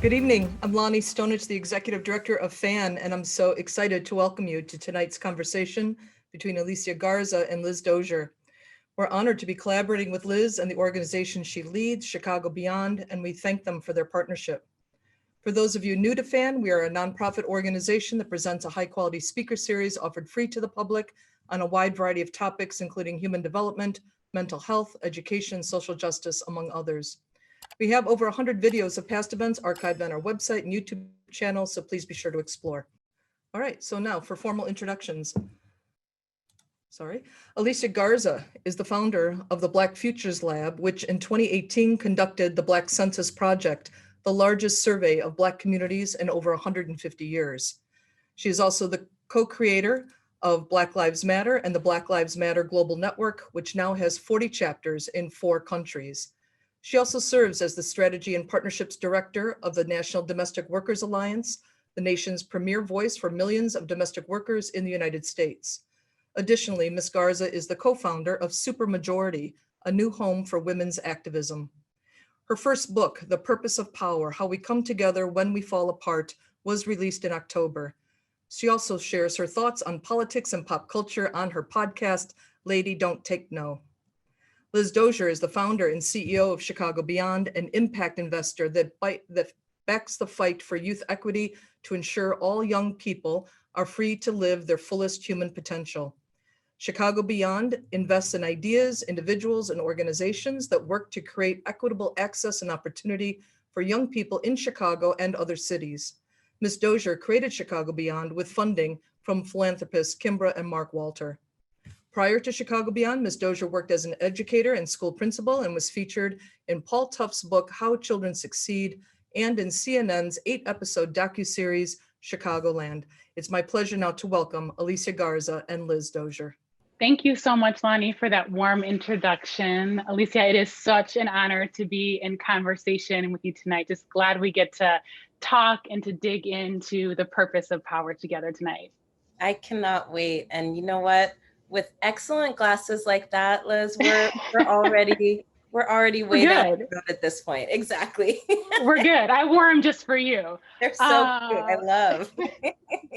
Good evening. I'm Lonnie Stonich, the Executive Director of FAN, and I'm so excited to welcome you to tonight's conversation between Alicia Garza and Liz Dozier. We're honored to be collaborating with Liz and the organization she leads, Chicago Beyond, and we thank them for their partnership. For those of you new to FAN, we are a nonprofit organization that presents a high-quality speaker series offered free to the public on a wide variety of topics, including human development, mental health, education, social justice, among others. We have over 100 videos of past events archived on our website and YouTube channel, so please be sure to explore. All right, so now for formal introductions. Alicia Garza is the founder of the Black Futures Lab, which in 2018 conducted the Black Census Project, the largest survey of Black communities in over 150 years. She is also the co-creator of Black Lives Matter and the Black Lives Matter Global Network, which now has 40 chapters in 4 countries. She also serves as the Strategy and Partnerships Director of the National Domestic Workers Alliance, the nation's premier voice for millions of domestic workers in the United States. Additionally, Ms. Garza is the co-founder of Supermajority, a new home for women's activism. Her first book, The Purpose of Power: How We Come Together When We Fall Apart, was released in October. She also shares her thoughts on politics and pop culture on her podcast, Lady Don't Take No. Liz Dozier is the founder and CEO of Chicago Beyond, an impact investor that backs the fight for youth equity to ensure all young people are free to live their fullest human potential. Chicago Beyond invests in ideas, individuals, and organizations that work to create equitable access and opportunity for young people in Chicago and other cities. Ms. Dozier created Chicago Beyond with funding from philanthropists Kimbra and Mark Walter. Prior to Chicago Beyond, Ms. Dozier worked as an educator and school principal and was featured in Paul Tuff's book, How Children Succeed, and in CNN's 8-episode docu-series, Chicagoland. It's my pleasure now to welcome Alicia Garza and Liz Dozier. Thank you so much, Lonnie, for that warm introduction. Alicia, it is such an honor to be in conversation with you tonight. Just glad we get to talk and to dig into the purpose of power together tonight. I cannot wait. And you know what? With excellent glasses like that, Liz, we're already way down the road at this point. Exactly. We're good. I wore them just for you. They're so cute. I love.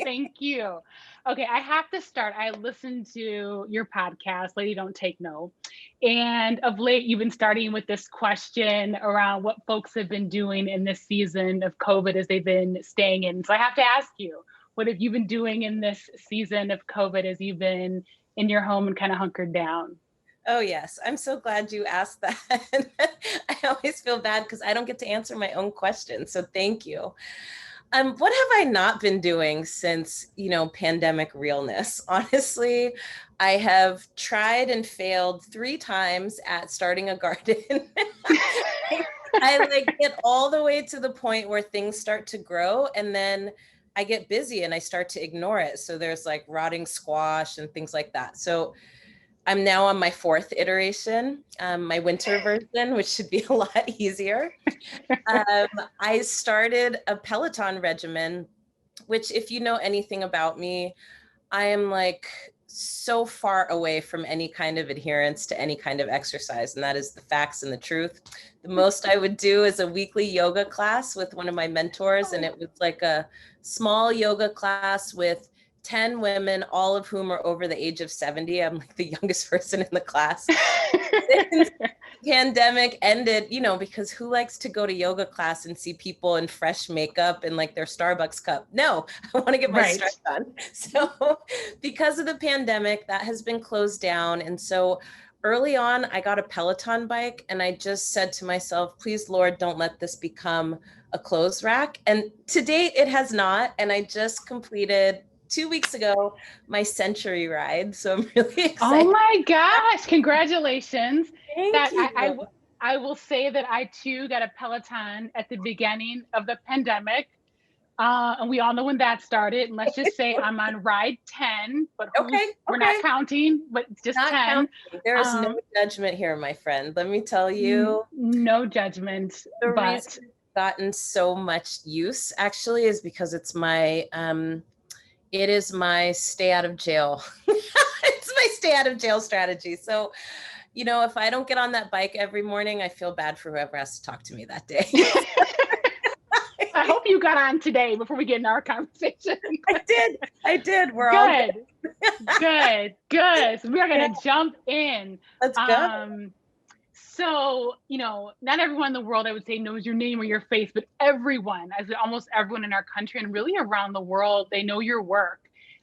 Thank you. Okay, I have to start. I listened to your podcast, Lady Don't Take No. And of late, you've been starting with this question around what folks have been doing in this season of COVID as they've been staying in. So I have to ask you, what have you been doing in this season of COVID as you've been in your home and kind of hunkered down? Oh, yes. I'm so glad you asked that. I always feel bad because I don't get to answer my own questions. So thank you. What have I not been doing since, pandemic realness? Honestly, I have tried and failed 3 times at starting a garden. I get all the way to the point where things start to grow, and then I get busy and I start to ignore it. So there's rotting squash and things like that. So I'm now on my 4th iteration, my winter version, which should be a lot easier. I started a Peloton regimen, which if you know anything about me, I am so far away from any kind of adherence to any kind of exercise. And that is the facts and the truth. The most I would do is a weekly yoga class with one of my mentors. And it was a small yoga class with 10 women, all of whom are over the age of 70. I'm the youngest person in the class. Pandemic ended, because who likes to go to yoga class and see people in fresh makeup and their Starbucks cup? No, I want to get my stress on. So because of the pandemic, that has been closed down. And so early on, I got a Peloton bike and I just said to myself, please, Lord, don't let this become a clothes rack. And to date, it has not. And I just completed 2 weeks ago, my century ride. So I'm really excited. Oh my gosh, congratulations. Thank you. I will say that I too got a Peloton at the beginning of the pandemic. And we all know when that started. And let's just say I'm on ride 10, but we're not counting, but it's just not 10. Counting. There is no judgment here, my friend. Let me tell you. No judgment. The reason it's gotten so much use actually is because it's my it is my stay out of jail. It's my stay out of jail strategy. So, if I don't get on that bike every morning, I feel bad for whoever has to talk to me that day. you got on today before we get into our conversation. I did. We're all good. So we are going to jump in. Let's go. So, not everyone in the world, I would say, knows your name or your face, but everyone, as almost everyone in our country and really around the world, they know your work.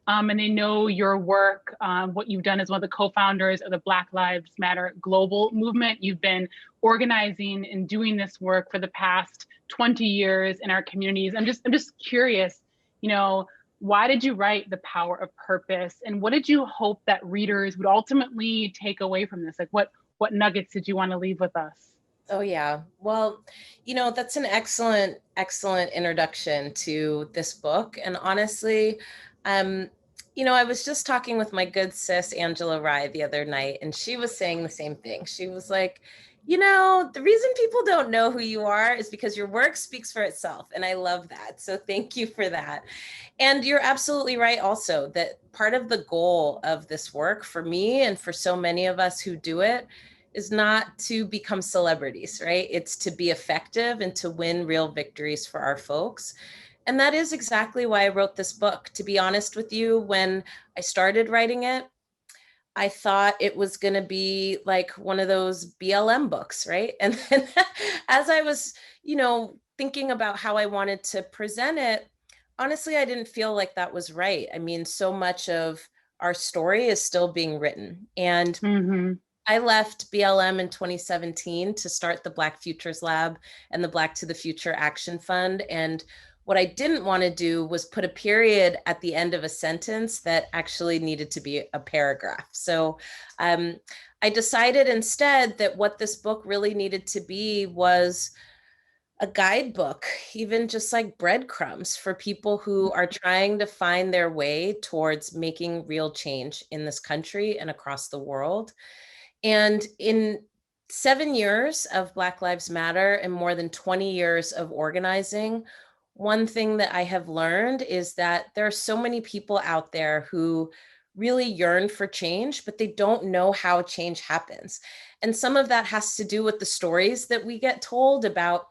And they know your work, what you've done as one of the co-founders of the Black Lives Matter global movement. You've been organizing and doing this work for the past 20 years in our communities. I'm just curious, why did you write The Power of Purpose? And what did you hope that readers would ultimately take away from this? Like what nuggets did you want to leave with us? Oh, yeah. Well, that's an excellent introduction to this book. And honestly, I was just talking with my good sis, Angela Rye, the other night, and she was saying the same thing. She was like, the reason people don't know who you are is because your work speaks for itself. And I love that. So thank you for that. And you're absolutely right also that part of the goal of this work for me and for so many of us who do it is not to become celebrities, right? It's to be effective and to win real victories for our folks. And that is exactly why I wrote this book. To be honest with you, when I started writing it, I thought it was going to be like one of those BLM books, right? And then as I was, thinking about how I wanted to present it, honestly, I didn't feel like that was right. I mean, so much of our story is still being written. And I left BLM in 2017 to start the Black Futures Lab and the Black to the Future Action Fund. And what I didn't want to do was put a period at the end of a sentence that actually needed to be a paragraph. So I decided instead that what this book really needed to be was a guidebook, even just like breadcrumbs for people who are trying to find their way towards making real change in this country and across the world. And in 7 years of Black Lives Matter and more than 20 years of organizing, one thing that I have learned is that there are so many people out there who really yearn for change, but they don't know how change happens. And some of that has to do with the stories that we get told about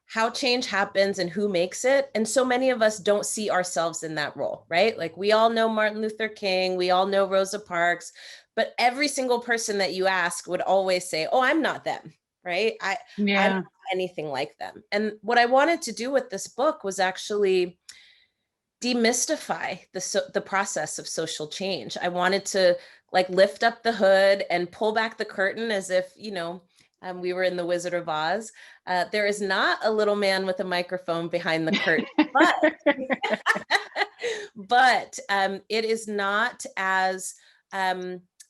how change happens and who makes it. And so many of us don't see ourselves in that role, right? Like we all know Martin Luther King, we all know Rosa Parks, but every single person that you ask would always say, oh, I'm not them, right? I'm not anything like them. And what I wanted to do with this book was actually demystify the process of social change. I wanted to like lift up the hood and pull back the curtain as if, we were in the Wizard of Oz. There is not a little man with a microphone behind the curtain, but it is not as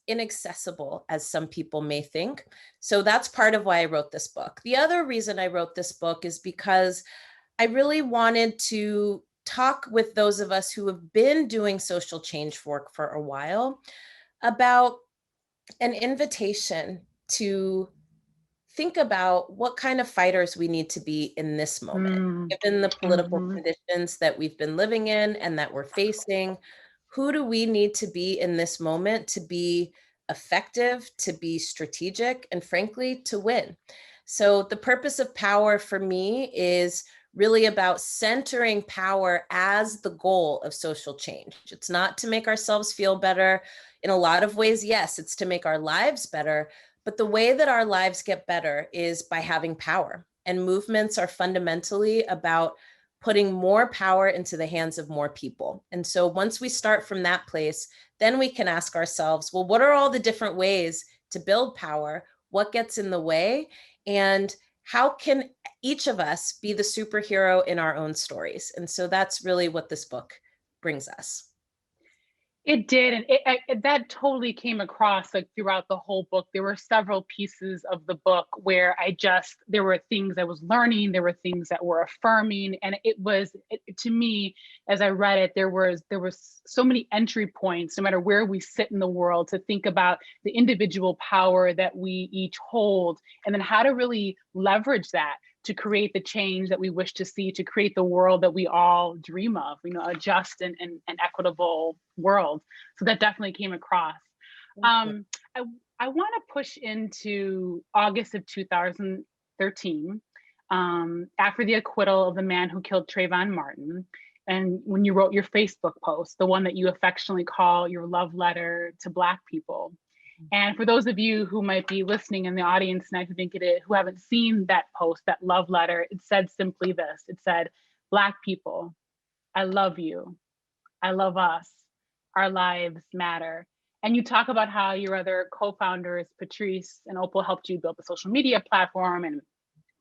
inaccessible as some people may think. So that's part of why I wrote this book. The other reason I wrote this book is because I really wanted to talk with those of us who have been doing social change work for a while about an invitation to think about what kind of fighters we need to be in this moment, given the political conditions that we've been living in and that we're facing. Who do we need to be in this moment to be effective, to be strategic, and frankly, to win? So the purpose of power for me is really about centering power as the goal of social change. It's not to make ourselves feel better. In a lot of ways, yes, it's to make our lives better. But the way that our lives get better is by having power. And movements are fundamentally about putting more power into the hands of more people. And so once we start from that place, then we can ask ourselves, well, what are all the different ways to build power? What gets in the way? And how can each of us be the superhero in our own stories? And so that's really what this book brings us. It did. And that totally came across like throughout the whole book. There were several pieces of the book where there were things I was learning, there were things that were affirming. And to me, as I read it, there was so many entry points, no matter where we sit in the world, to think about the individual power that we each hold, and then how to really leverage that to create the change that we wish to see, to create the world that we all dream of, a just and equitable world. So that definitely came across. I want to push into August of 2013. after the acquittal of the man who killed Trayvon Martin. And when you wrote your Facebook post, the one that you affectionately call your love letter to Black people. And for those of you who might be listening in the audience tonight who haven't seen that post, that love letter, it said simply this. It said, Black people, I love you. I love us. Our lives matter. And you talk about how your other co-founders, Patrice and Opal, helped you build the social media platform and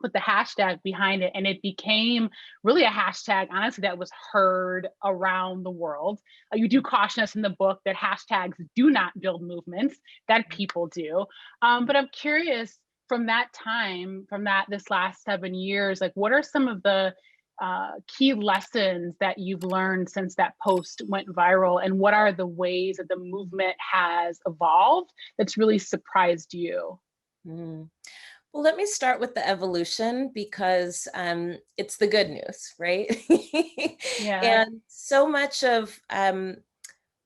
put the hashtag behind it. And it became really a hashtag, honestly, that was heard around the world. You do caution us in the book that hashtags do not build movements, that people do. But I'm curious, from that time, this last 7 years, like what are some of the key lessons that you've learned since that post went viral? And what are the ways that the movement has evolved that's really surprised you? Mm. Well, let me start with the evolution because it's the good news, right? Yeah. And so much of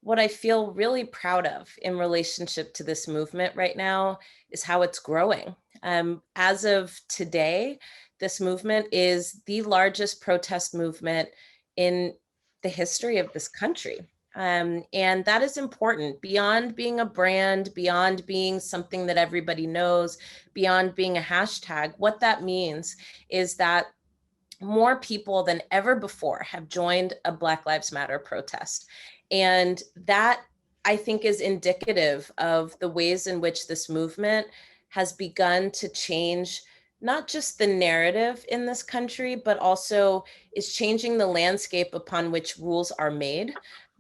what I feel really proud of in relationship to this movement right now is how it's growing. As of today, this movement is the largest protest movement in the history of this country. And that is important beyond being a brand, beyond being something that everybody knows, beyond being a hashtag. What that means is that more people than ever before have joined a Black Lives Matter protest. And that, I think, is indicative of the ways in which this movement has begun to change not just the narrative in this country, but also is changing the landscape upon which rules are made.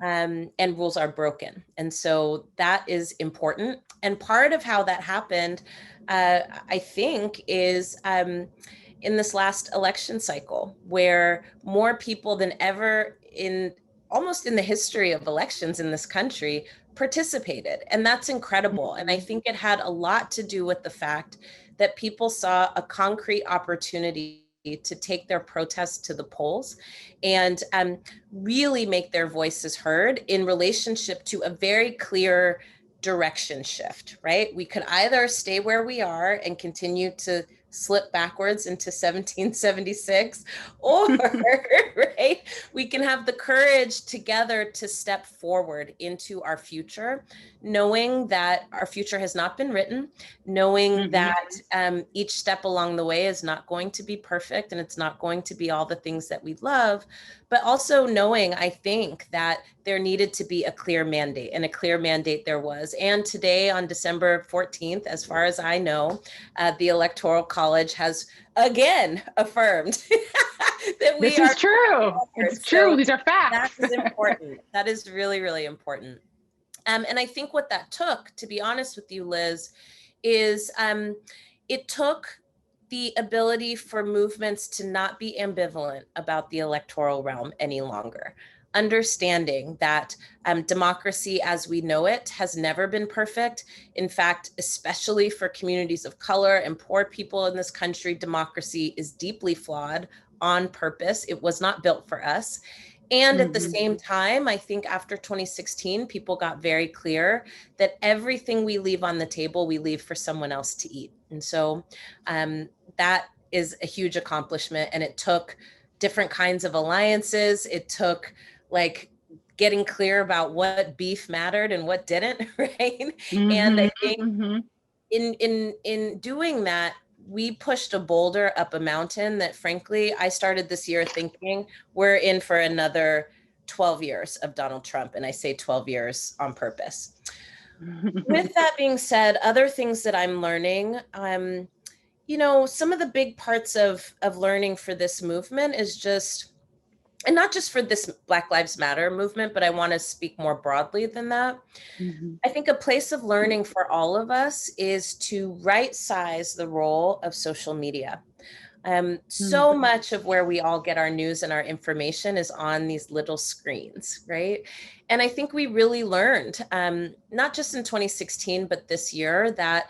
And rules are broken. And so that is important. And part of how that happened, I think, is in this last election cycle, where more people than ever almost in the history of elections in this country participated. And that's incredible. And I think it had a lot to do with the fact that people saw a concrete opportunity to take their protests to the polls and really make their voices heard in relationship to a very clear direction shift, right? We could either stay where we are and continue to slip backwards into 1776, or right, we can have the courage together to step forward into our future, knowing that our future has not been written, knowing that each step along the way is not going to be perfect and it's not going to be all the things that we love, but also knowing, I think, that there needed to be a clear mandate, and a clear mandate there was. And today on December 14th, as far as I know, the Electoral College has again affirmed that we This is true. It's true. These are facts. That is important. That is really, really important. And I think what that took, to be honest with you, Liz, is it took the ability for movements to not be ambivalent about the electoral realm any longer. Understanding that democracy as we know it has never been perfect. In fact, especially for communities of color and poor people in this country, democracy is deeply flawed on purpose. It was not built for us. And at the same time, I think after 2016, people got very clear that everything we leave on the table, we leave for someone else to eat. And so that is a huge accomplishment. And it took different kinds of alliances. It took getting clear about what beef mattered and what didn't, right? And I think in doing that, we pushed a boulder up a mountain that, frankly, I started this year thinking we're in for another 12 years of Donald Trump. And I say 12 years on purpose. With that being said, other things that I'm learning, some of the big parts of learning for this movement is just, and not just for this Black Lives Matter movement, but I want to speak more broadly than that. I think a place of learning for all of us is to right size the role of social media. So much of where we all get our news and our information is on these little screens, right? And I think we really learned, not just in 2016, but this year, that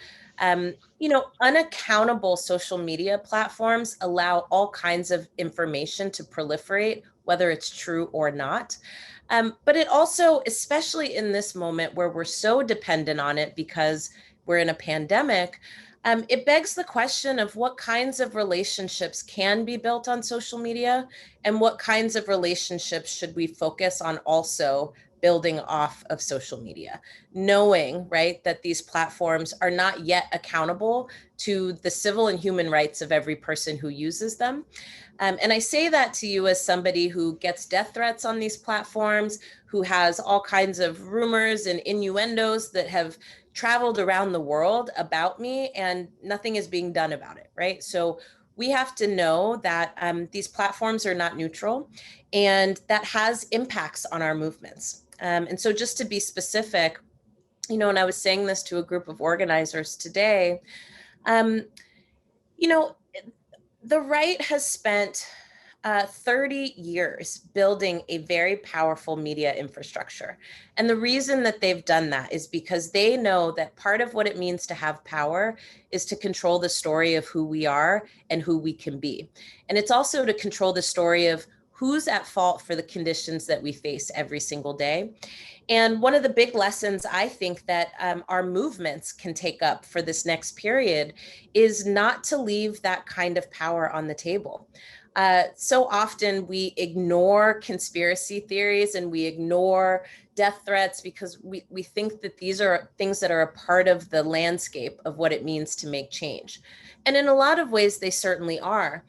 unaccountable social media platforms allow all kinds of information to proliferate, whether it's true or not. But it also, especially in this moment where we're so dependent on it because we're in a pandemic, It begs the question of what kinds of relationships can be built on social media and what kinds of relationships should we focus on also building off of social media, knowing, right, that these platforms are not yet accountable to the civil and human rights of every person who uses them. And I say that to you as somebody who gets death threats on these platforms, who has all kinds of rumors and innuendos that have traveled around the world about me, and nothing is being done about it, right? So we have to know that these platforms are not neutral, and that has impacts on our movements. And so just to be specific, you know, and I was saying this to a group of organizers today, you know, the right has spent 30 years building a very powerful media infrastructure. And the reason that they've done that is because they know that part of what it means to have power is to control the story of who we are and who we can be. And it's also to control the story of who's at fault for the conditions that we face every single day. And one of the big lessons I think that our movements can take up for this next period is not to leave that kind of power on the table. So often we ignore conspiracy theories and we ignore death threats because we think that these are things that are a part of the landscape of what it means to make change. And in a lot of ways, they certainly are.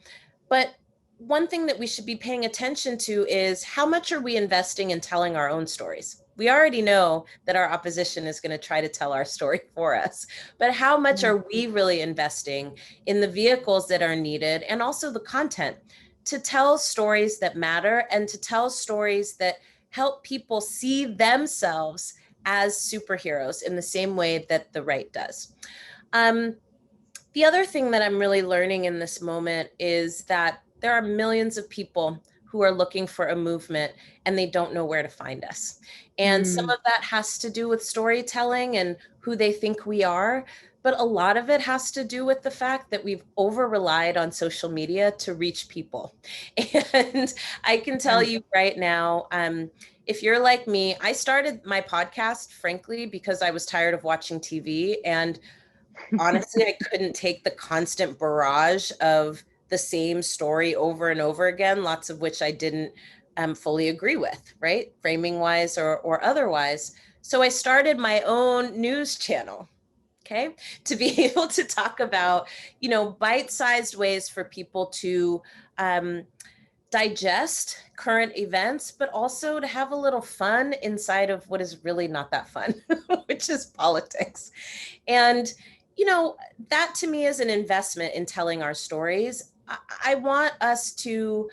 But one thing that we should be paying attention to is how much are we investing in telling our own stories? We already know that our opposition is going to try to tell our story for us, but how much are we really investing in the vehicles that are needed and also the content to tell stories that matter and to tell stories that help people see themselves as superheroes in the same way that the right does. The other thing that I'm really learning in this moment is that there are millions of people who are looking for a movement and they don't know where to find us. And some of that has to do with storytelling and who they think we are. But a lot of it has to do with the fact that we've over-relied on social media to reach people. And I can tell you right now, if you're like me, I started my podcast, frankly, because I was tired of watching TV. And honestly, I couldn't take the constant barrage of the same story over and over again, lots of which I didn't fully agree with, right? Framing wise or otherwise. So I started my own news channel, okay, to be able to talk about, you know, bite-sized ways for people to digest current events, but also to have a little fun inside of what is really not that fun, which is politics. And, you know, that to me is an investment in telling our stories. I want us to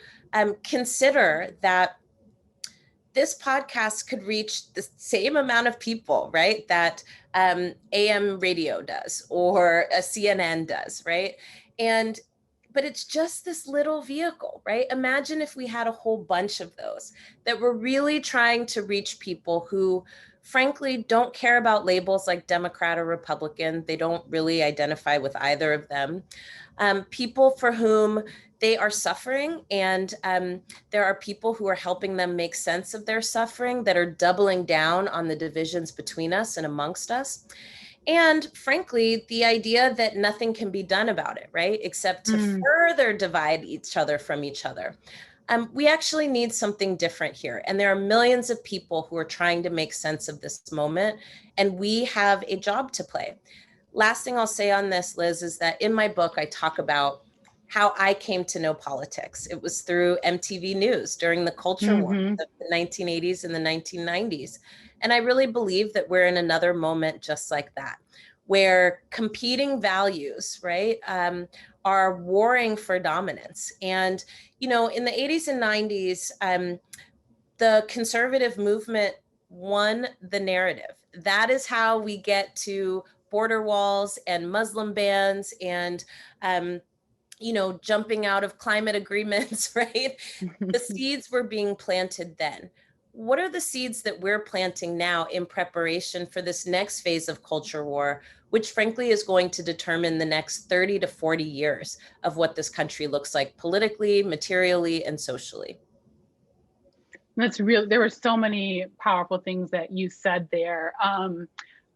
consider that this podcast could reach the same amount of people, right, that AM radio does or a CNN does, right? But it's just this little vehicle, right? Imagine if we had a whole bunch of those that were really trying to reach people who, frankly, don't care about labels like Democrat or Republican. They don't really identify with either of them. People for whom they are suffering, and there are people who are helping them make sense of their suffering that are doubling down on the divisions between us and amongst us. And frankly, the idea that nothing can be done about it, right? Except to further divide each other from each other. We actually need something different here. And there are millions of people who are trying to make sense of this moment. And we have a job to play. Last thing I'll say on this, Liz, is that in my book, I talk about how I came to know politics. It was through MTV News during the culture war of the 1980s and the 1990s. And I really believe that we're in another moment just like that, where competing values, right, are warring for dominance. And, you know, in the 80s and 90s, the conservative movement won the narrative. That is how we get to border walls and Muslim bans and, you know, jumping out of climate agreements, right? The seeds were being planted then. What are the seeds that we're planting now in preparation for this next phase of culture war, which frankly is going to determine the next 30 to 40 years of what this country looks like politically, materially, and socially? That's real. There were so many powerful things that you said there.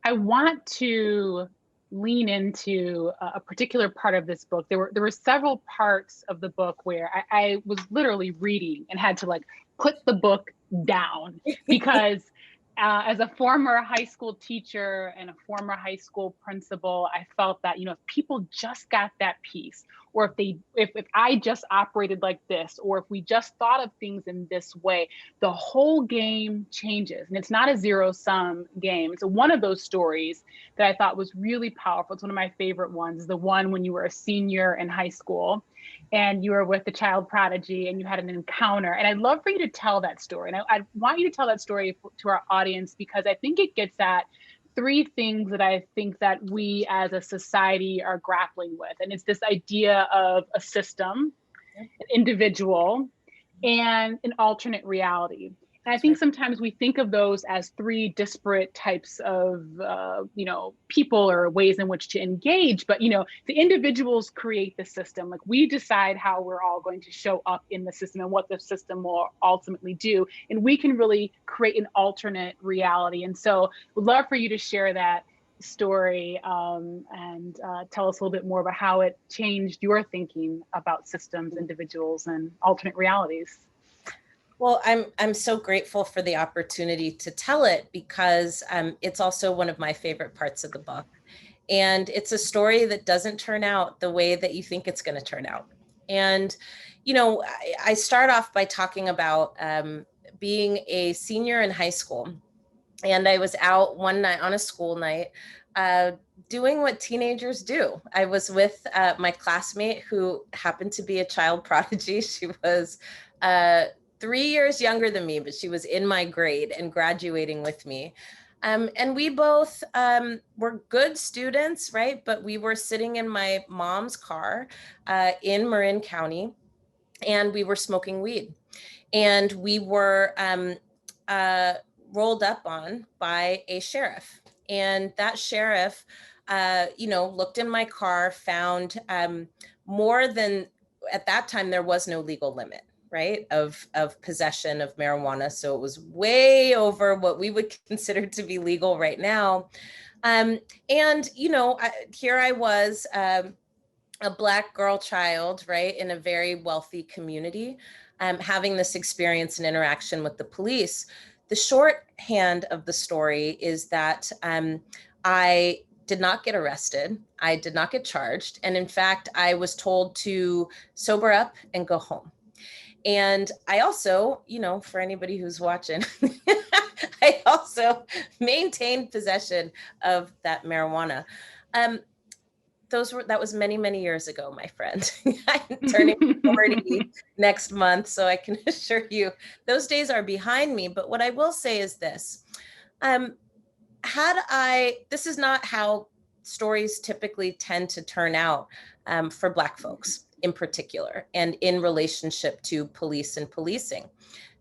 I want to lean into a particular part of this book. There were several parts of the book where I was literally reading and had to like put the book down because as a former high school teacher and a former high school principal, I felt that, if people just got that piece, or if I just operated like this, or if we just thought of things in this way, the whole game changes. And it's not a zero-sum game. It's one of those stories that I thought was really powerful. It's one of my favorite ones, the one when you were a senior in high school and you were with the child prodigy and you had an encounter. And I'd love for you to tell that story. And I want you to tell that story to our audience, because I think it gets at three things that I think that we as a society are grappling with. And it's this idea of a system, an individual, and an alternate reality. And I think sometimes we think of those as three disparate types of, people or ways in which to engage. But, the individuals create the system. Like, we decide how we're all going to show up in the system and what the system will ultimately do. And we can really create an alternate reality. And so we'd love for you to share that story and tell us a little bit more about how it changed your thinking about systems, individuals, and alternate realities. Well, I'm so grateful for the opportunity to tell it, because it's also one of my favorite parts of the book. And it's a story that doesn't turn out the way that you think it's going to turn out. And, I start off by talking about being a senior in high school. And I was out one night on a school night doing what teenagers do. I was with my classmate who happened to be a child prodigy. She was 3 years younger than me, but she was in my grade and graduating with me. And we both were good students, right? But we were sitting in my mom's car in Marin County, and we were smoking weed. And we were rolled up on by a sheriff. And that sheriff, looked in my car, found more than, at that time, there was no legal limit, right, of possession of marijuana. So it was way over what we would consider to be legal right now. And, here I was, a Black girl child, right, in a very wealthy community, having this experience and interaction with the police. The shorthand of the story is that I did not get arrested. I did not get charged. And in fact, I was told to sober up and go home. And I also, for anybody who's watching, I also maintained possession of that marijuana. That was many, many years ago, my friend. I'm turning 40 next month, so I can assure you those days are behind me. But what I will say is this. This is not how stories typically tend to turn out for Black folks in particular, and in relationship to police and policing.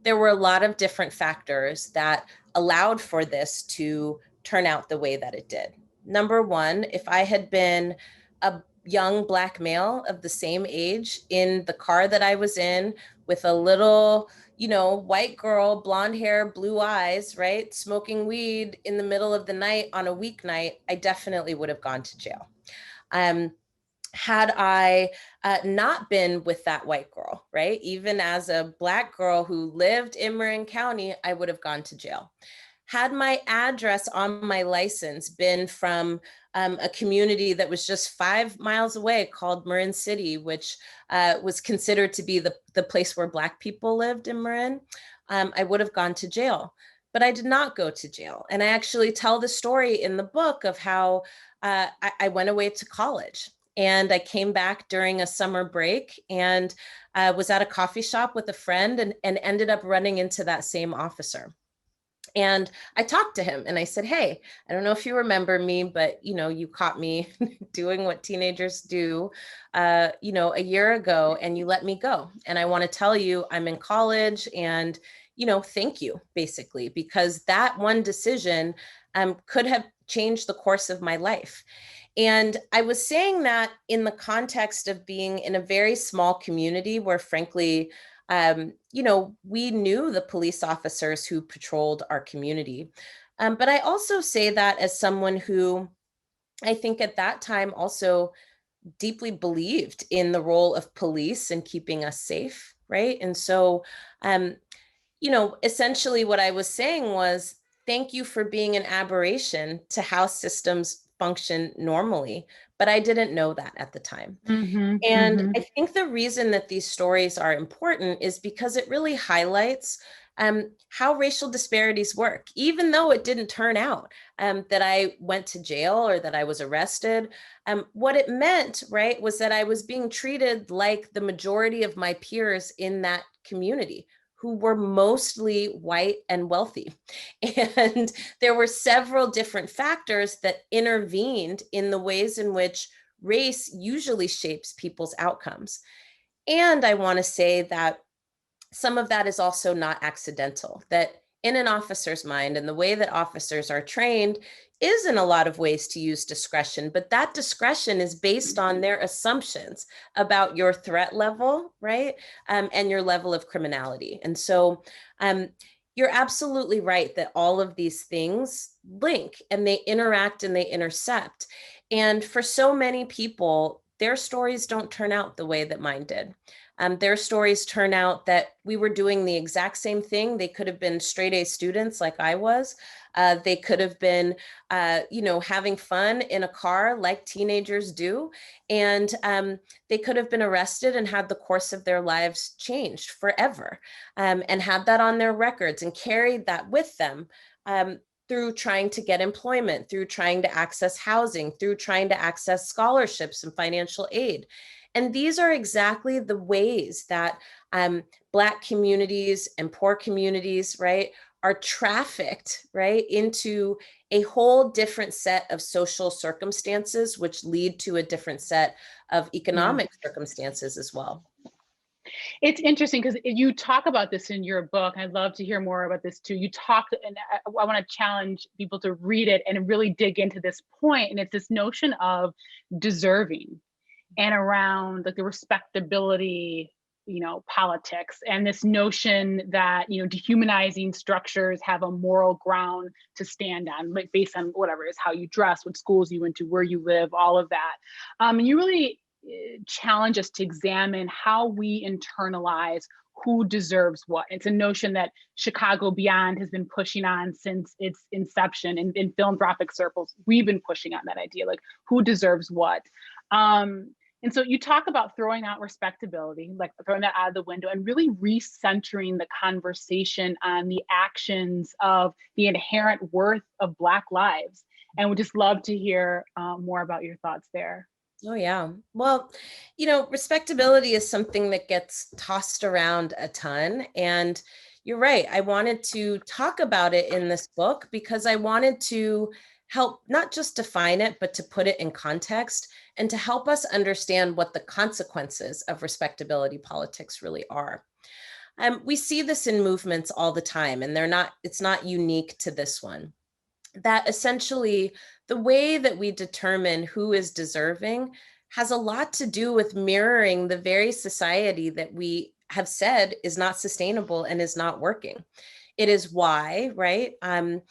There were a lot of different factors that allowed for this to turn out the way that it did. Number one, if I had been a young Black male of the same age in the car that I was in with a little, white girl, blonde hair, blue eyes, right, smoking weed in the middle of the night on a weeknight, I definitely would have gone to jail. Had I not been with that white girl, right? Even as a Black girl who lived in Marin County, I would have gone to jail. Had my address on my license been from a community that was just 5 miles away called Marin City, which was considered to be the place where Black people lived in Marin, I would have gone to jail. But I did not go to jail. And I actually tell the story in the book of how I went away to college. And I came back during a summer break and was at a coffee shop with a friend and ended up running into that same officer. And I talked to him and I said, hey, I don't know if you remember me, but, you caught me doing what teenagers do, a year ago, and you let me go. And I want to tell you I'm in college and, thank you, basically, because that one decision could have changed the course of my life. And I was saying that in the context of being in a very small community where, frankly, we knew the police officers who patrolled our community. But I also say that as someone who I think at that time also deeply believed in the role of police and keeping us safe, right? And so, essentially what I was saying was, thank you for being an aberration to how systems function normally. But I didn't know that at the time. Mm-hmm, And mm-hmm. I think the reason that these stories are important is because it really highlights how racial disparities work, even though it didn't turn out that I went to jail or that I was arrested. What it meant, right, was that I was being treated like the majority of my peers in that community, who were mostly white and wealthy. And there were several different factors that intervened in the ways in which race usually shapes people's outcomes. And I want to say that some of that is also not accidental, that in an officer's mind and the way that officers are trained is in a lot of ways to use discretion, but that discretion is based on their assumptions about your threat level, right? And your level of criminality. And so you're absolutely right that all of these things link and they interact and they intercept. And for so many people, their stories don't turn out the way that mine did. Their stories turn out that we were doing the exact same thing. They could have been straight A students like I was. They could have been, having fun in a car like teenagers do. And they could have been arrested and had the course of their lives changed forever, and had that on their records and carried that with them. Through trying to get employment, through trying to access housing, through trying to access scholarships and financial aid. And these are exactly the ways that Black communities and poor communities, right, are trafficked, right, into a whole different set of social circumstances, which lead to a different set of economic circumstances as well. It's interesting because you talk about this in your book. I'd love to hear more about this too. You talk, and I want to challenge people to read it and really dig into this point. And it's this notion of deserving and around like the respectability, politics, and this notion that, dehumanizing structures have a moral ground to stand on, like based on whatever it is, how you dress, what schools you went to, where you live, all of that. And you really challenge us to examine how we internalize who deserves what. It's a notion that Chicago Beyond has been pushing on since its inception, and in philanthropic circles, we've been pushing on that idea, like who deserves what. And so you talk about throwing out respectability, like throwing that out of the window, and really recentering the conversation on the actions of the inherent worth of Black lives. And we'd just love to hear more about your thoughts there. Oh, yeah. Well, respectability is something that gets tossed around a ton. And you're right. I wanted to talk about it in this book because I wanted to help not just define it, but to put it in context and to help us understand what the consequences of respectability politics really are. We see this in movements all the time, and it's not unique to this one. That essentially the way that we determine who is deserving has a lot to do with mirroring the very society that we have said is not sustainable and is not working. It is why, right? Trayvon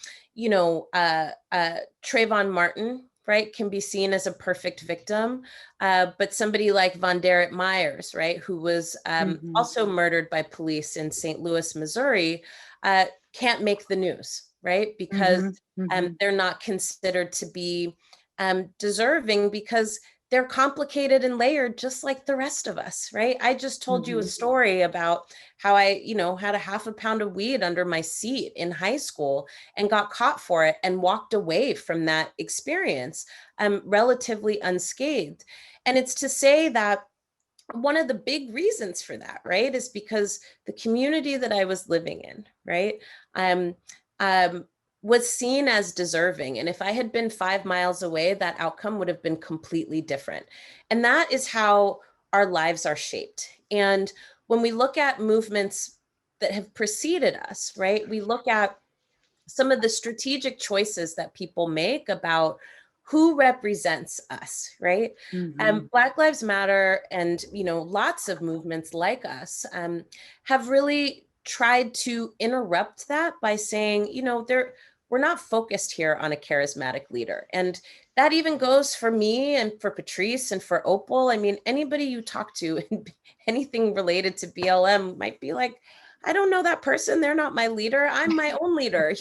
Martin, right, can be seen as a perfect victim, but somebody like Von Derek Myers, right, who was also murdered by police in St. Louis, Missouri, can't make the news, right, because they're not considered to be deserving because they're complicated and layered just like the rest of us, right? I just told you a story about how I, had a half a pound of weed under my seat in high school and got caught for it and walked away from that experience relatively unscathed. And it's to say that one of the big reasons for that, right, is because the community that I was living in, right, was seen as deserving. And if I had been 5 miles away, that outcome would have been completely different. And that is how our lives are shaped. And when we look at movements that have preceded us, right, we look at some of the strategic choices that people make about who represents us, right? Black Lives Matter and, lots of movements like us have really tried to interrupt that by saying, we're not focused here on a charismatic leader. And that even goes for me and for Patrice and for Opal. I mean, anybody you talk to, anything related to BLM might be like, I don't know that person. They're not my leader. I'm my own leader,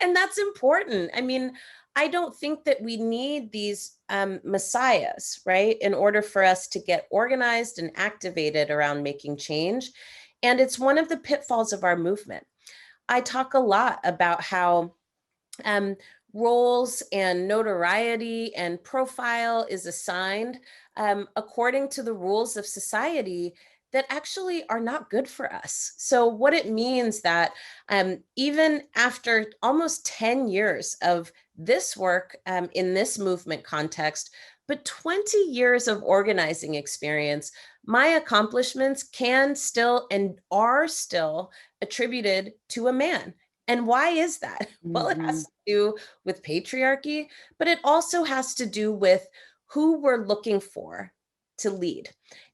and that's important. I mean, I don't think that we need these messiahs, right, in order for us to get organized and activated around making change. And it's one of the pitfalls of our movement. I talk a lot about how roles and notoriety and profile is assigned according to the rules of society that actually are not good for us. So what it means that even after almost 10 years of this work in this movement context, but 20 years of organizing experience, my accomplishments can still and are still attributed to a man. And why is that? Well, it has to do with patriarchy, but it also has to do with who we're looking for to lead.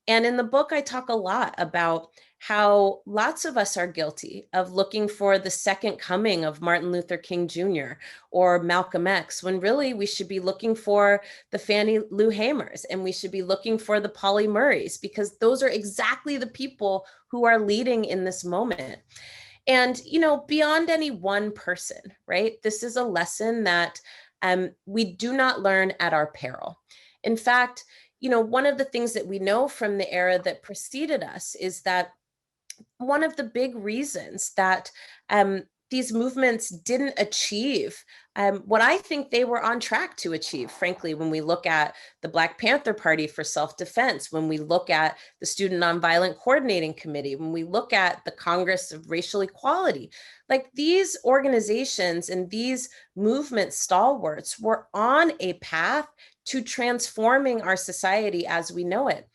And in the book, I talk a lot about how lots of us are guilty of looking for the second coming of Martin Luther King Jr. or Malcolm X, when really we should be looking for the Fannie Lou Hamers, and we should be looking for the Polly Murrays, because those are exactly the people who are leading in this moment. And, beyond any one person, right? This is a lesson that we do not learn at our peril. In fact, one of the things that we know from the era that preceded us is that one of the big reasons that these movements didn't achieve what I think they were on track to achieve, frankly, when we look at the Black Panther Party for self-defense, when we look at the Student Nonviolent Coordinating Committee, when we look at the Congress of Racial Equality, like these organizations and these movement stalwarts were on a path to transforming our society as we know it.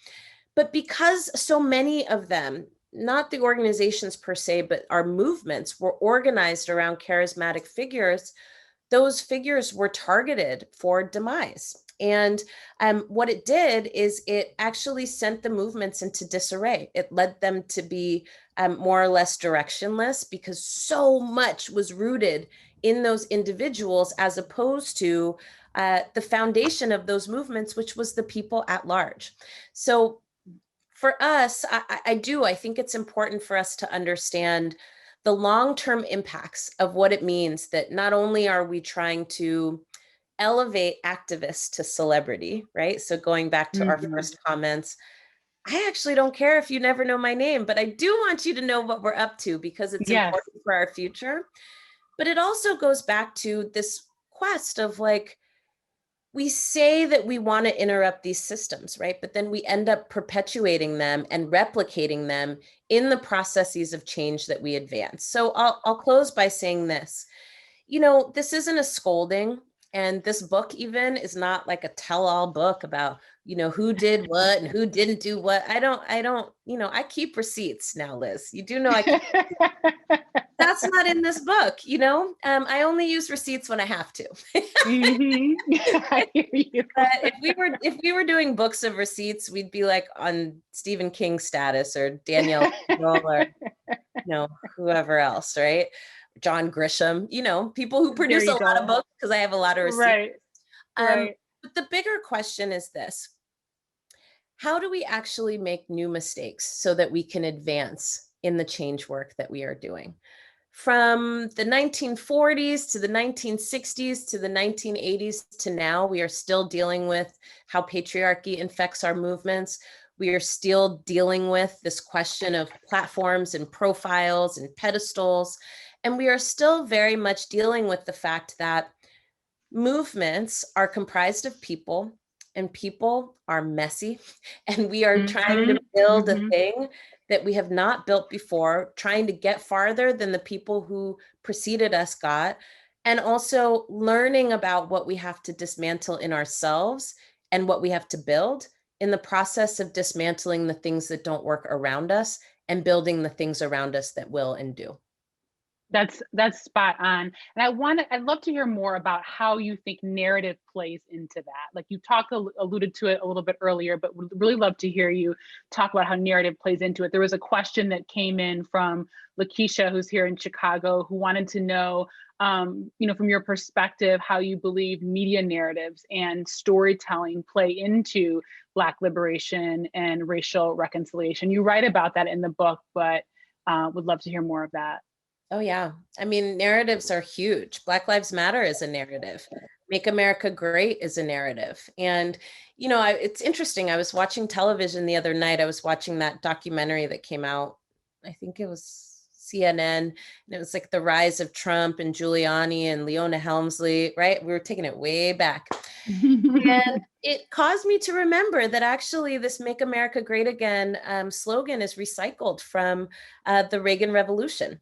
But because so many of them, not the organizations per se, but our movements were organized around charismatic figures, those figures were targeted for demise. And what it did is it actually sent the movements into disarray. It led them to be more or less directionless, because so much was rooted in those individuals as opposed to the foundation of those movements, which was the people at large. So for us, I think it's important for us to understand the long-term impacts of what it means that not only are we trying to elevate activists to celebrity, right? So going back to our first comments, I actually don't care if you never know my name, but I do want you to know what we're up to, because it's important for our future. But it also goes back to this quest of like, we say that we want to interrupt these systems, right? But then we end up perpetuating them and replicating them in the processes of change that we advance. So I'll close by saying this. This isn't a scolding, and this book even is not like a tell-all book about, who did what and who didn't do what. I don't, I keep receipts now, Liz. You do know I keep That's not in this book, I only use receipts when I have to. I hear you. But if we were doing books of receipts, we'd be like on Stephen King status, or Danielle or whoever else, right? John Grisham, people who produce a lot of books, because I have a lot of receipts. Right. But the bigger question is this: how do we actually make new mistakes so that we can advance in the change work that we are doing? From the 1940s to the 1960s to the 1980s to now, we are still dealing with how patriarchy infects our movements. We are still dealing with this question of platforms and profiles and pedestals. And we are still very much dealing with the fact that movements are comprised of people, and people are messy, and we are trying to build a thing that we have not built before, trying to get farther than the people who preceded us got, and also learning about what we have to dismantle in ourselves and what we have to build in the process of dismantling the things that don't work around us and building the things around us that will and do. That's spot on. And I'd love to hear more about how you think narrative plays into that. Like you alluded to it a little bit earlier, but would really love to hear you talk about how narrative plays into it. There was a question that came in from Lakeisha, who's here in Chicago, who wanted to know, from your perspective, how you believe media narratives and storytelling play into Black liberation and racial reconciliation. You write about that in the book, but would love to hear more of that. Oh, yeah. I mean, narratives are huge. Black Lives Matter is a narrative. Make America Great is a narrative. And, it's interesting. I was watching television the other night. I was watching that documentary that came out. I think it was CNN. And it was like the rise of Trump and Giuliani and Leona Helmsley, right? We were taking it way back. And it caused me to remember that actually this Make America Great Again slogan is recycled from the Reagan Revolution.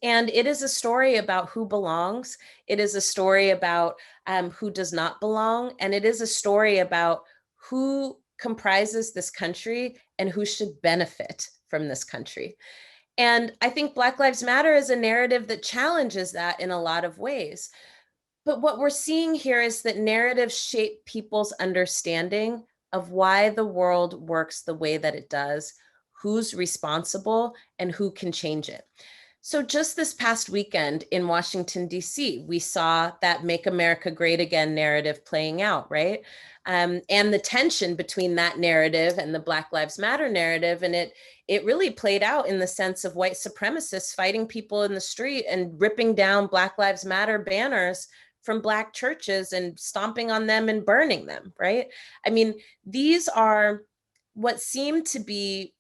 And it is a story about who belongs. It is a story about who does not belong. And it is a story about who comprises this country and who should benefit from this country. And I think Black Lives Matter is a narrative that challenges that in a lot of ways. But what we're seeing here is that narratives shape people's understanding of why the world works the way that it does, who's responsible, and who can change it. So just this past weekend in Washington, D.C., we saw that Make America Great Again narrative playing out, right? And the tension between that narrative and the Black Lives Matter narrative. And it really played out in the sense of white supremacists fighting people in the street and ripping down Black Lives Matter banners from Black churches and stomping on them and burning them, right? I mean, these are what seem to be,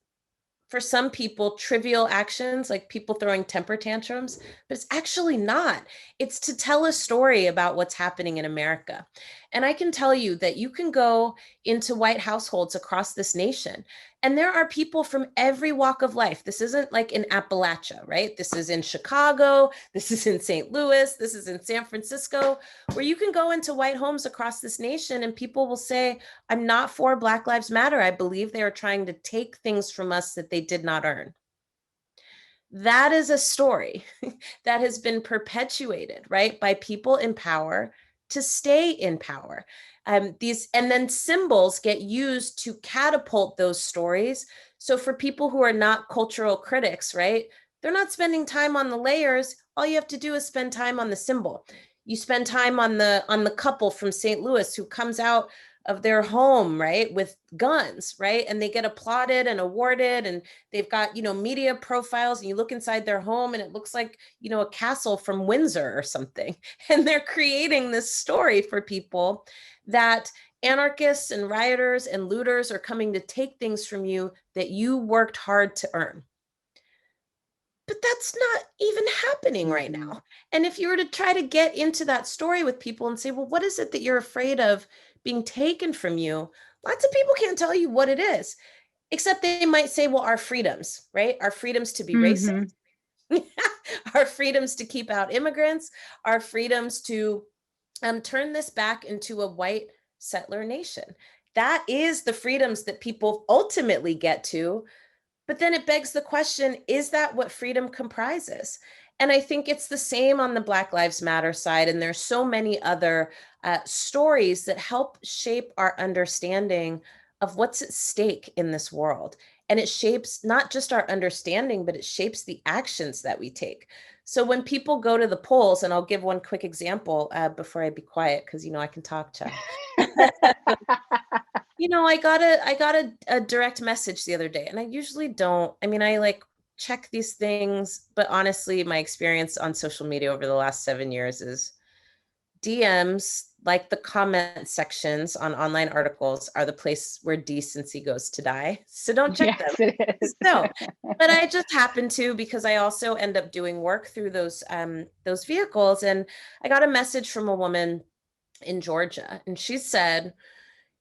for some people, trivial actions, like people throwing temper tantrums, but it's actually not. It's to tell a story about what's happening in America. And I can tell you that you can go into white households across this nation, and there are people from every walk of life. This isn't like in Appalachia, right? This is in Chicago, this is in St. Louis, this is in San Francisco, where you can go into white homes across this nation and people will say, I'm not for Black Lives Matter. I believe they are trying to take things from us that they did not earn. That is a story that has been perpetuated, right, by people in power to stay in power. And then symbols get used to catapult those stories. So for people who are not cultural critics, right, they're not spending time on the layers. All you have to do is spend time on the symbol. You spend time on the couple from St. Louis who comes out of their home, right, with guns, right? And they get applauded and awarded, and they've got, media profiles, and you look inside their home and it looks like, a castle from Windsor or something. And they're creating this story for people that anarchists and rioters and looters are coming to take things from you that you worked hard to earn. But that's not even happening right now. And if you were to try to get into that story with people and say, well, what is it that you're afraid of being taken from you? Lots of people can't tell you what it is, except they might say, well, our freedoms, right? Our freedoms to be racist, our freedoms to keep out immigrants, our freedoms to turn this back into a white settler nation. That is the freedoms that people ultimately get to. But then it begs the question, is that what freedom comprises? And I think it's the same on the Black Lives Matter side. And there's so many other stories that help shape our understanding of what's at stake in this world. And it shapes not just our understanding, but it shapes the actions that we take. So when people go to the polls, and I'll give one quick example before I be quiet, because, I can talk, Chuck. I got a direct message the other day, and I usually don't. I mean, I check these things, but honestly, my experience on social media over the last 7 years is DMs, like the comment sections on online articles, are the place where decency goes to die. So don't check them. It is. No, but I just happen to, because I also end up doing work through those vehicles. And I got a message from a woman in Georgia, and she said,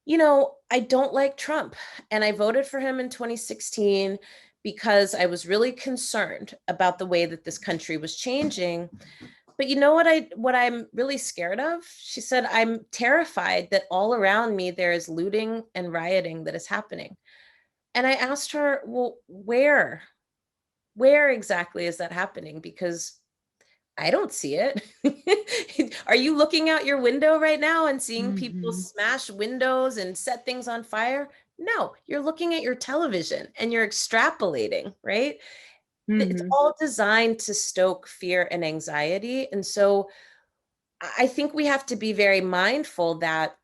I don't like Trump, and I voted for him in 2016 because I was really concerned about the way that this country was changing. But you know what I'm really scared of? She said, I'm terrified that all around me there is looting and rioting that is happening. And I asked her, well, where exactly is that happening? Because I don't see it. Are you looking out your window right now and seeing people Mhm. smash windows and set things on fire? No, you're looking at your television and you're extrapolating, right? It's Mhm. all designed to stoke fear and anxiety. And so I think we have to be very mindful that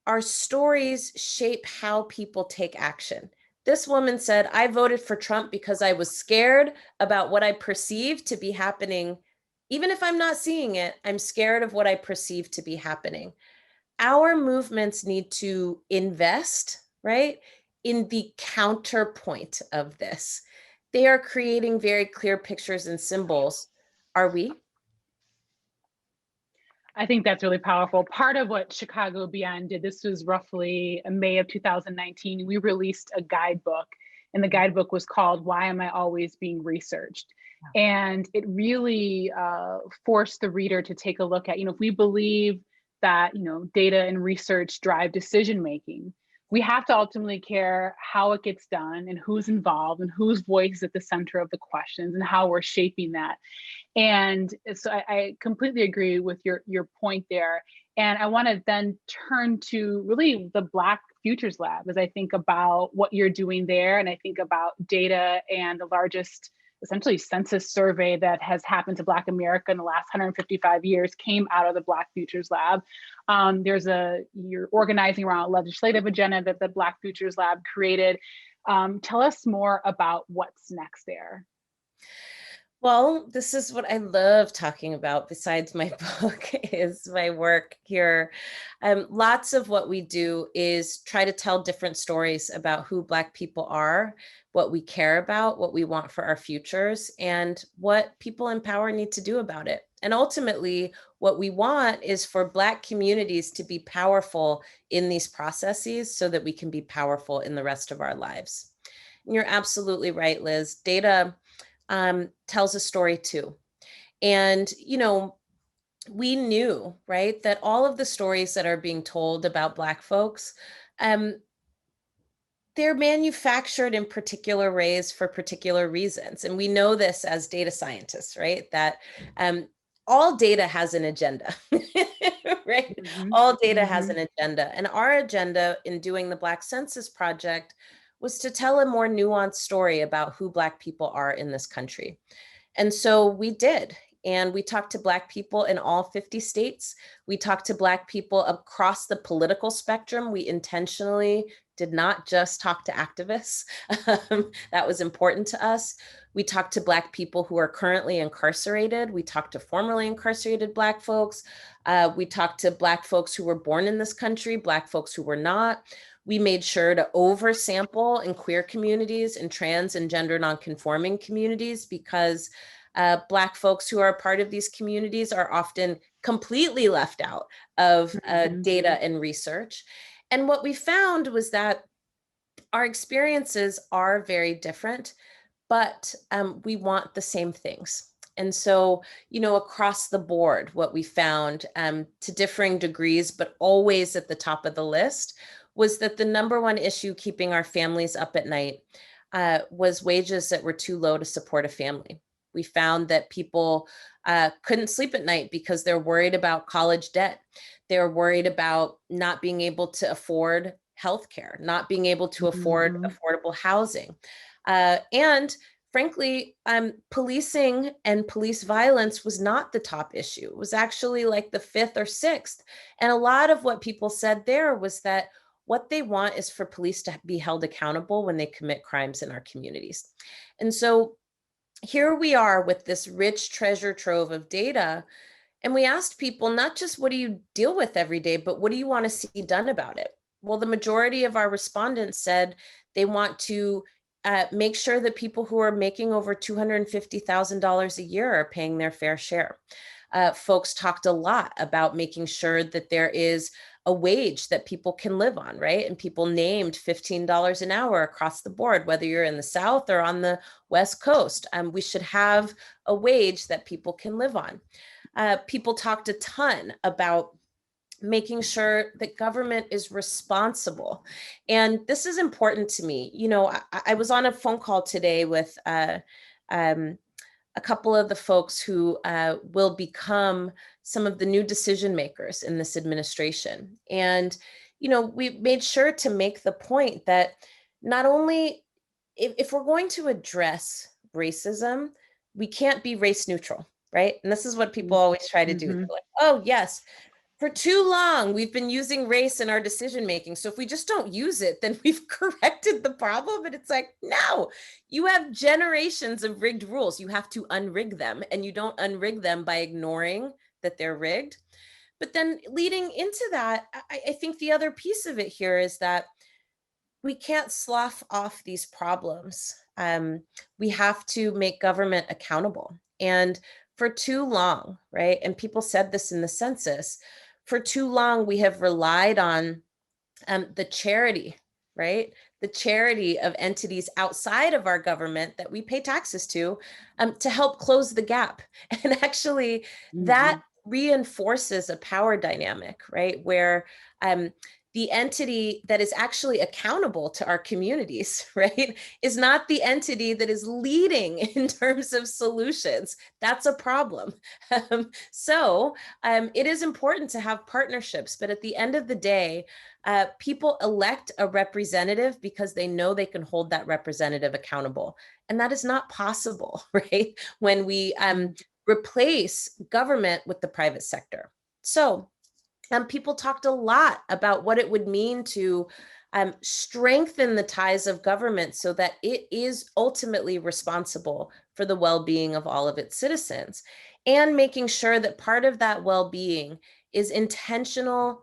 our stories shape how people take action. This woman said, I voted for Trump because I was scared about what I perceived to be happening. Even if I'm not seeing it, I'm scared of what I perceive to be happening. Our movements need to invest, right, in the counterpoint of this. They are creating very clear pictures and symbols. Are we? I think that's really powerful. Part of what Chicago Beyond did, this was roughly in May of 2019, we released a guidebook, and the guidebook was called Why Am I Always Being Researched? And it really forced the reader to take a look at, if we believe that, data and research drive decision making, we have to ultimately care how it gets done and who's involved and whose voice is at the center of the questions and how we're shaping that. And so I completely agree with your point there. And I want to then turn to really the Black Futures Lab as I think about what you're doing there. And I think about data and the largest essentially census survey that has happened to Black America in the last 155 years came out of the Black Futures Lab. You're organizing around a legislative agenda that the Black Futures Lab created. Tell us more about what's next there. Well, this is what I love talking about besides my book is my work here. Lots of what we do is try to tell different stories about who Black people are, what we care about, what we want for our futures, and what people in power need to do about it. And ultimately, what we want is for Black communities to be powerful in these processes so that we can be powerful in the rest of our lives. And you're absolutely right, Liz. Data tells a story too. And, we knew, right, that all of the stories that are being told about Black folks, they're manufactured in particular ways for particular reasons. And we know this as data scientists, right, that all data has an agenda, right? Mm-hmm. All data Mm-hmm. has an agenda. And our agenda in doing the Black Census Project was to tell a more nuanced story about who Black people are in this country. And so we did. And we talked to Black people in all 50 states. We talked to Black people across the political spectrum. We intentionally did not just talk to activists. That was important to us. We talked to Black people who are currently incarcerated. We talked to formerly incarcerated Black folks. We talked to Black folks who were born in this country, Black folks who were not. We made sure to oversample in queer communities and trans and gender nonconforming communities because Black folks who are a part of these communities are often completely left out of data and research. And what we found was that our experiences are very different, but we want the same things. And so, across the board, what we found to differing degrees, but always at the top of the list, was that the number one issue keeping our families up at night was wages that were too low to support a family. We found that people couldn't sleep at night because they're worried about college debt. They're worried about not being able to afford healthcare, not being able to afford affordable housing. And frankly, policing and police violence was not the top issue. It was actually like the fifth or sixth. And a lot of what people said there was that what they want is for police to be held accountable when they commit crimes in our communities. And so here we are with this rich treasure trove of data. And we asked people not just what do you deal with every day, but what do you want to see done about it? Well, the majority of our respondents said they want to make sure that people who are making over $250,000 a year are paying their fair share. Folks talked a lot about making sure that there is a wage that people can live on, right? And people named $15 an hour across the board, whether you're in the South or on the West Coast. We should have a wage that people can live on. People talked a ton about making sure that government is responsible. And this is important to me. I was on a phone call today with a a couple of the folks who will become some of the new decision makers in this administration. And, we made sure to make the point that not only if we're going to address racism, we can't be race neutral, right? And this is what people always try to do. They're like, oh, yes, for too long, we've been using race in our decision making. So if we just don't use it, then we've corrected the problem. And it's like, no, you have generations of rigged rules. You have to unrig them, and you don't unrig them by ignoring that they're rigged. But then leading into that, I think the other piece of it here is that we can't slough off these problems. We have to make government accountable. And for too long, right? And people said this in the census, for too long, we have relied on the charity, right? The charity of entities outside of our government that we pay taxes to help close the gap. And actually, that reinforces a power dynamic, right? Where the entity that is actually accountable to our communities, right, is not the entity that is leading in terms of solutions. That's a problem. So it is important to have partnerships, but at the end of the day, people elect a representative because they know they can hold that representative accountable. And that is not possible, right, when we replace government with the private sector. So people talked a lot about what it would mean to strengthen the ties of government so that it is ultimately responsible for the well-being of all of its citizens, and making sure that part of that well-being is intentional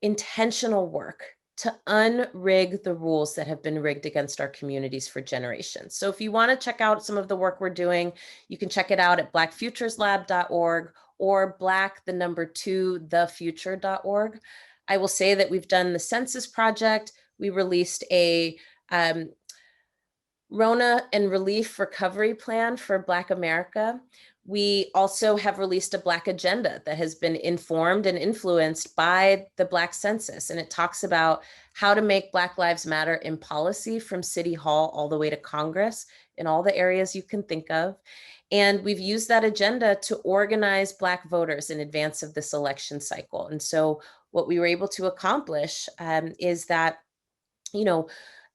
work to unrig the rules that have been rigged against our communities for generations. So if you want to check out some of the work we're doing, you can check it out at blackfutureslab.org or thefuture.org. I will say that we've done the Census Project. We released a Rona and Relief Recovery Plan for Black America. We also have released a Black agenda that has been informed and influenced by the Black census. And it talks about how to make Black Lives Matter in policy from City Hall all the way to Congress in all the areas you can think of. And we've used that agenda to organize Black voters in advance of this election cycle. And so what we were able to accomplish is that,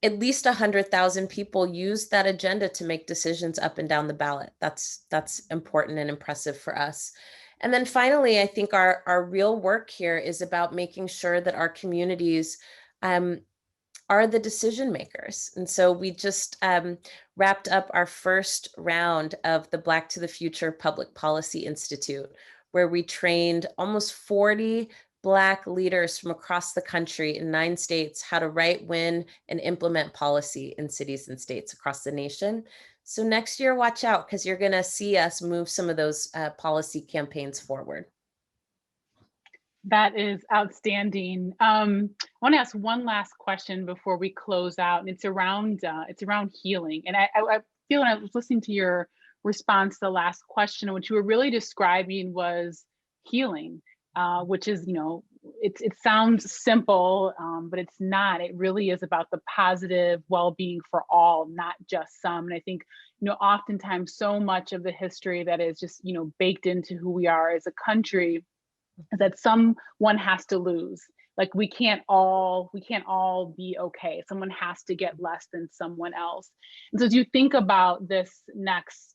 at least 100,000 people used that agenda to make decisions up and down the ballot. That's important and impressive for us. And then finally, I think our real work here is about making sure that our communities are the decision makers. And so we just wrapped up our first round of the Black to the Future Public Policy Institute, where we trained almost 40 Black leaders from across the country in 9 states how to write, win, and implement policy in cities and states across the nation. So next year, watch out, because you're going to see us move some of those policy campaigns forward. That is outstanding. I want to ask one last question before we close out, and it's around healing. And I feel when I was listening to your response to the last question, what you were really describing was healing, which is, it sounds simple, but it's not. It really is about the positive well-being for all, not just some. And I think, oftentimes so much of the history that is just, baked into who we are as a country is that someone has to lose. Like we can't all be okay. Someone has to get less than someone else. And so as you think about this next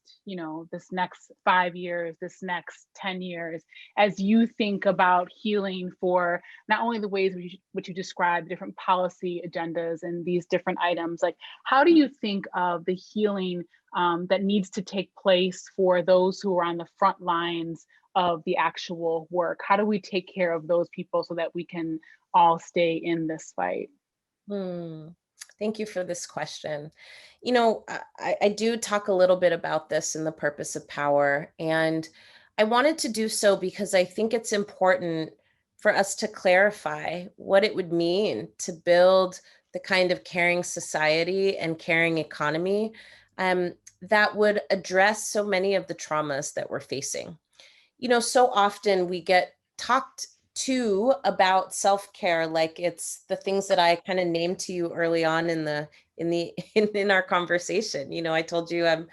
5 years, this next 10 years, as you think about healing for not only the ways which you described, different policy agendas and these different items, like how do you think of the healing that needs to take place for those who are on the front lines of the actual work? How do we take care of those people so that we can all stay in this fight? Thank you for this question. I do talk a little bit about this in The Purpose of Power, and I wanted to do so because I think it's important for us to clarify what it would mean to build the kind of caring society and caring economy that would address so many of the traumas that we're facing. So often we get talked to about self-care like it's the things that I kind of named to you early on in our conversation. I told you I'm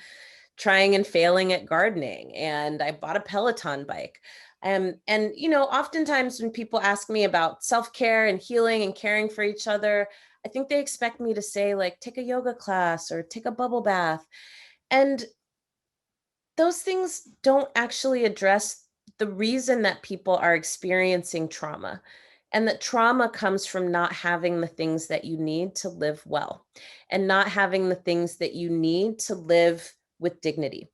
trying and failing at gardening, and I bought a Peloton bike. And, oftentimes when people ask me about self-care and healing and caring for each other, I think they expect me to say, like, take a yoga class or take a bubble bath. And those things don't actually address the reason that people are experiencing trauma. And that trauma comes from not having the things that you need to live well, and not having the things that you need to live with dignity.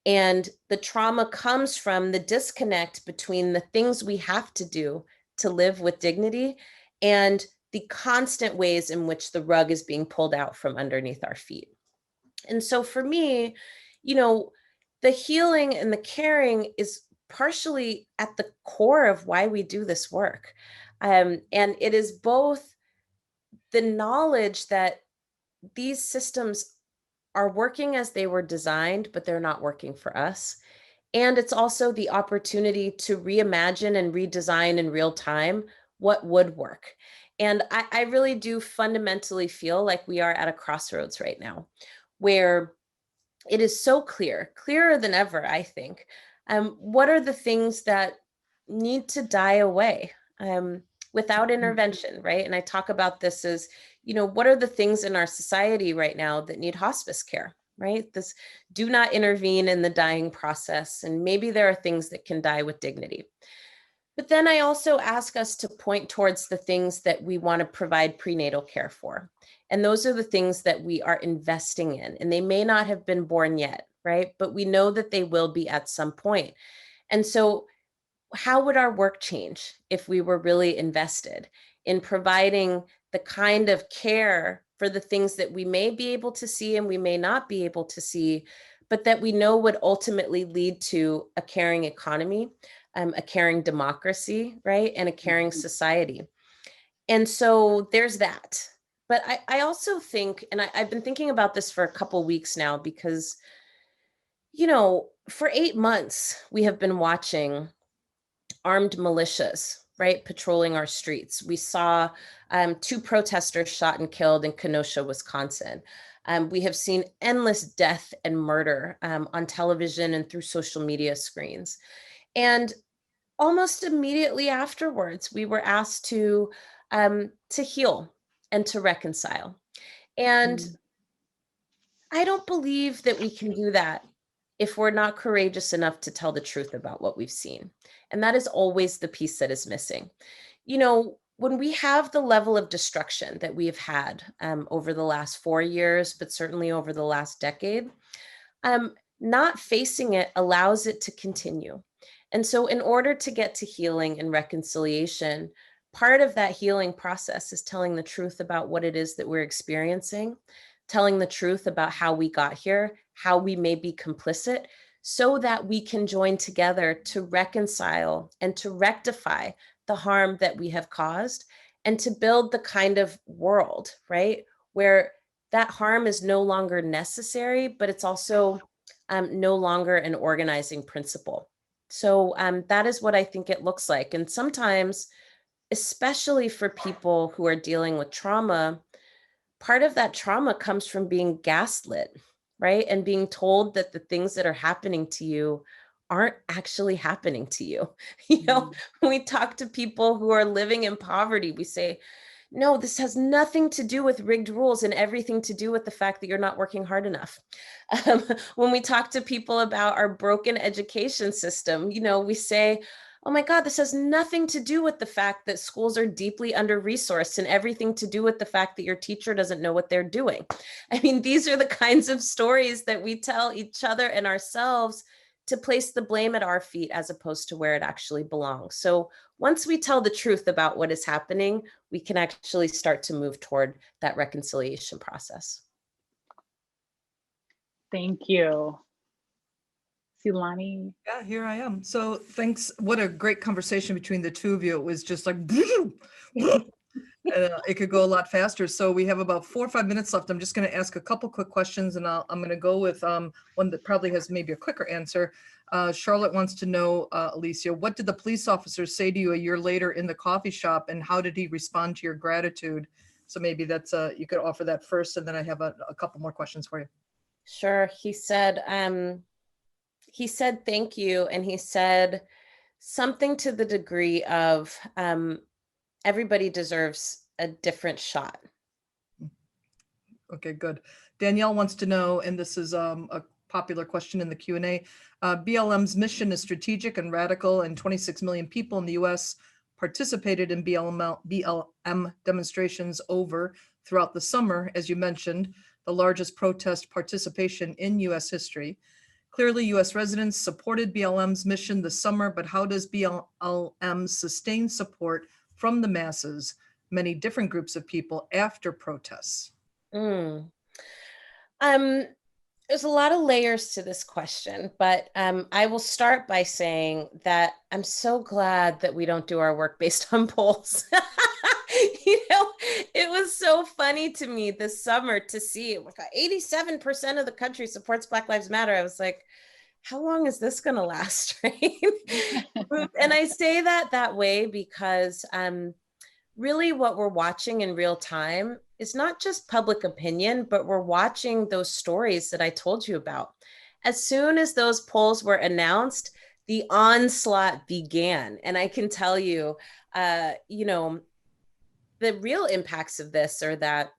And the trauma comes from the disconnect between the things we have to do to live with dignity and the constant ways in which the rug is being pulled out from underneath our feet. And so for me, the healing and the caring is partially at the core of why we do this work. And it is both the knowledge that these systems are working as they were designed, but they're not working for us. And it's also the opportunity to reimagine and redesign in real time what would work. And I really do fundamentally feel like we are at a crossroads right now, where it is so clearer than ever, I think. What are the things that need to die away without intervention, right? And I talk about this as, what are the things in our society right now that need hospice care, right? This do not intervene in the dying process. And maybe there are things that can die with dignity. But then I also ask us to point towards the things that we want to provide prenatal care for. And those are the things that we are investing in. And they may not have been born yet, right? But we know that they will be at some point. And so how would our work change if we were really invested in providing the kind of care for the things that we may be able to see and we may not be able to see, but that we know would ultimately lead to a caring economy, a caring democracy, right? And a caring society. And so there's that. But I also think, and I've been thinking about this for a couple weeks now, because, for 8 months, we have been watching armed militias, right, patrolling our streets. We saw 2 protesters shot and killed in Kenosha, Wisconsin. We have seen endless death and murder on television and through social media screens. And almost immediately afterwards, we were asked to heal and to reconcile. And I don't believe that we can do that if we're not courageous enough to tell the truth about what we've seen. And that is always the piece that is missing. When we have the level of destruction that we have had over the last 4 years, but certainly over the last decade, not facing it allows it to continue. And so in order to get to healing and reconciliation, part of that healing process is telling the truth about what it is that we're experiencing, telling the truth about how we got here, how we may be complicit, so that we can join together to reconcile and to rectify the harm that we have caused, and to build the kind of world, right, where that harm is no longer necessary, but it's also no longer an organizing principle. So that is what I think it looks like. And sometimes, especially for people who are dealing with trauma, part of that trauma comes from being gaslit, right? And being told that the things that are happening to you aren't actually happening to you. When we talk to people who are living in poverty, we say, no, this has nothing to do with rigged rules and everything to do with the fact that you're not working hard enough. When we talk to people about our broken education system, we say, oh my God, this has nothing to do with the fact that schools are deeply under-resourced and everything to do with the fact that your teacher doesn't know what they're doing. I mean, these are the kinds of stories that we tell each other and ourselves to place the blame at our feet as opposed to where it actually belongs. So once we tell the truth about what is happening, we can actually start to move toward that reconciliation process. Thank you. Silani. Yeah, here I am. So thanks. What a great conversation between the two of you. It was just like, it could go a lot faster. So we have about 4 or 5 minutes left. I'm just going to ask a couple quick questions, and I'm going to go with one that probably has maybe a quicker answer. Charlotte wants to know, Alicia, what did the police officer say to you a year later in the coffee shop, and how did he respond to your gratitude? So maybe that's you could offer that first, and then I have a couple more questions for you. Sure. He said thank you, and he said something to the degree of everybody deserves a different shot. Okay, good. Danielle wants to know, and this is a popular question in the Q&A, BLM's mission is strategic and radical, and 26 million people in the US participated in BLM demonstrations throughout the summer, as you mentioned, the largest protest participation in US history. Clearly, US residents supported BLM's mission this summer, but how does BLM sustain support from the masses, many different groups of people, after protests? There's a lot of layers to this question, but I will start by saying that I'm so glad that we don't do our work based on polls. It was so funny to me this summer to see 87% of the country supports Black Lives Matter. I was like, how long is this going to last, right? And I say that way because really what we're watching in real time is not just public opinion, but we're watching those stories that I told you about. As soon as those polls were announced, the onslaught began. And I can tell you, the real impacts of this are that,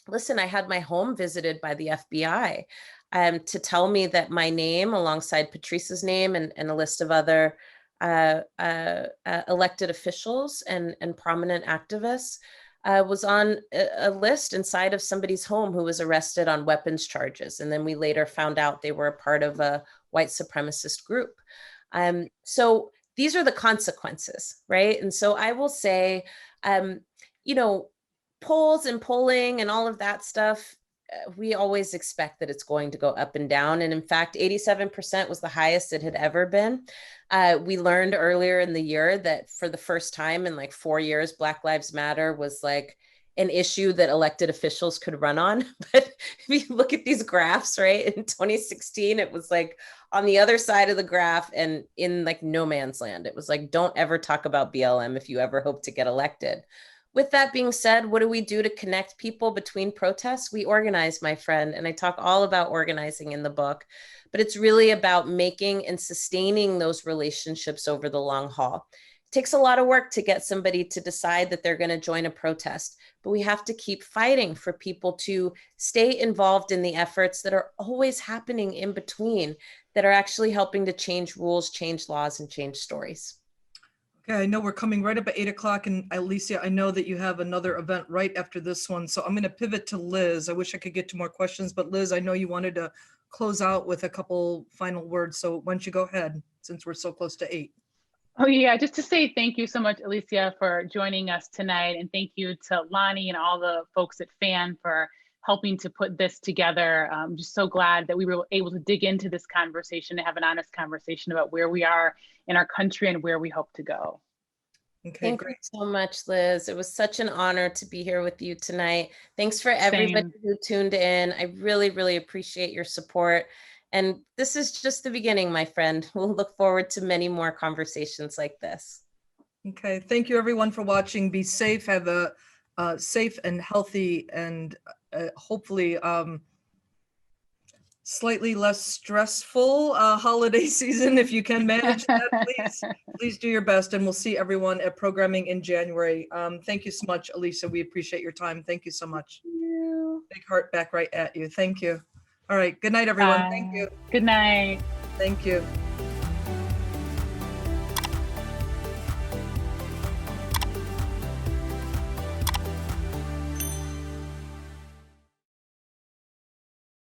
listen, I had my home visited by the FBI to tell me that my name, alongside Patrice's name and a list of other elected officials and prominent activists, was on a list inside of somebody's home who was arrested on weapons charges. And then we later found out they were a part of a white supremacist group. So these are the consequences, right? And so I will say, polls and polling and all of that stuff, we always expect that it's going to go up and down. And in fact, 87% was the highest it had ever been. We learned earlier in the year that for the first time in like 4 years, Black Lives Matter was like an issue that elected officials could run on. But if you look at these graphs, right, in 2016, it was like on the other side of the graph and in like no man's land. It was like, don't ever talk about BLM if you ever hope to get elected. With that being said, what do we do to connect people between protests? We organize, my friend, and I talk all about organizing in the book, but it's really about making and sustaining those relationships over the long haul. It takes a lot of work to get somebody to decide that they're going to join a protest, but we have to keep fighting for people to stay involved in the efforts that are always happening in between, that are actually helping to change rules, change laws, and change stories. Okay, I know we're coming right up at 8 o'clock, and Alicia, I know that you have another event right after this one, so I'm going to pivot to Liz. I wish I could get to more questions, but Liz, I know you wanted to close out with a couple final words, so why don't you go ahead, since we're so close to 8. Oh yeah, just to say thank you so much, Alicia, for joining us tonight, and thank you to Lonnie and all the folks at FAN for helping to put this together. I'm just so glad that we were able to dig into this conversation and have an honest conversation about where we are in our country and where we hope to go. Okay, Thank great. you so much, Liz. It was such an honor to be here with you tonight. Thanks for everybody who tuned in. I really, really appreciate your support. And this is just the beginning, my friend. We'll look forward to many more conversations like this. Okay, thank you everyone for watching. Be safe, have a safe and healthy and hopefully slightly less stressful holiday season. If you can manage that, please do your best, and we'll see everyone at programming in January. Thank you so much, Alicia. We appreciate your time. Thank you so much. Thank you. Big heart back right at you. Thank you. All right, good night, everyone. Thank you. Good night. Thank you.